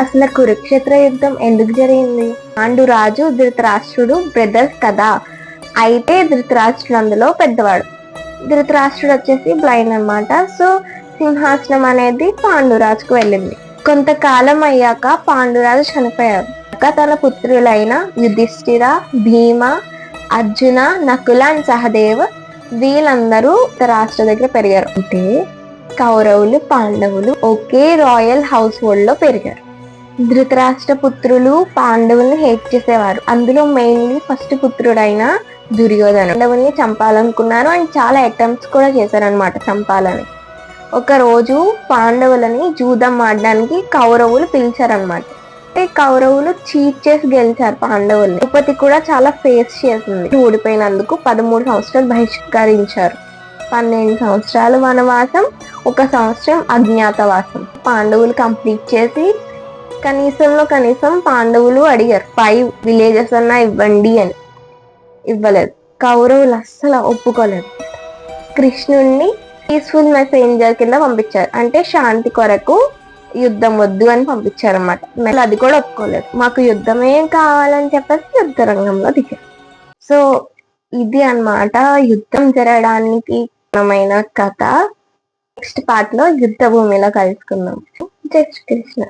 అసలు కురుక్షేత్ర యుద్ధం ఎందుకు జరిగింది? పాండురాజు ధృతరాష్ట్రుడు బ్రదర్స్ కదా, అయితే ధృతరాష్ట్రుడు అందులో పెద్దవాడు. ధృతరాష్ట్రుడు వచ్చేసి బ్లైండ్ అనమాట. సో సింహాసనం అనేది పాండురాజుకు వెళ్ళింది. కొంతకాలం అయ్యాక పాండురాజు చనిపోయారు. తన పుత్రులైన యుధిష్ఠిర, భీమ, అర్జున, నకుల అండ్ సహదేవ్ వీళ్ళందరూ రాష్ట్ర దగ్గర పెరిగారు. అంటే కౌరవులు, పాండవులు ఒకే రాయల్ హౌస్ హోల్డ్ లో పెరిగారు. ధృతరాష్ట్ర పుత్రులు పాండవుల్ని హేట్ చేసేవారు. అందులో మెయిన్లీ ఫస్ట్ పుత్రుడైన దుర్యోధన పాండవుల్ని చంపాలనుకున్నారు అండ్ చాలా అటెంప్ట్స్ కూడా చేశారనమాట చంపాలని. ఒక రోజు పాండవులని జూదం ఆడడానికి కౌరవులు పిలిచారనమాట. కౌరవులు చీట్ చేసి గెలిచారు పాండవుల్ని. ద్రౌపది కూడా చాలా ఫేస్ చేసింది. ఓడిపోయినందుకు 13 సంవత్సరాలు బహిష్కరించారు. 12 సంవత్సరాలు వనవాసం, 1 సంవత్సరం అజ్ఞాతవాసం పాండవులు కంప్లీట్ చేసి కనీసం పాండవులు అడిగారు 5 విలేజెస్ అన్నా ఇవ్వండి అని. ఇవ్వలేదు. కౌరవులు అస్సలు ఒప్పుకోలేదు. కృష్ణుణ్ణి పీస్ఫుల్ మెసెంజర్ కింద పంపించారు. అంటే శాంతి కొరకు యుద్ధం వద్దు అని పంపించారు అన్నమాట. అది కూడా ఒప్పుకోలేదు. మాకు యుద్ధమే కావాలని చెప్పేసి యుద్ధ రంగంలో దిగారు. సో ఇది అన్నమాట యుద్ధం జరగడానికి కారణమైన కథ. నెక్స్ట్ పార్ట్ లో యుద్ధ భూమిలో కలుసుకుందాం. జై శ్రీకృష్ణ.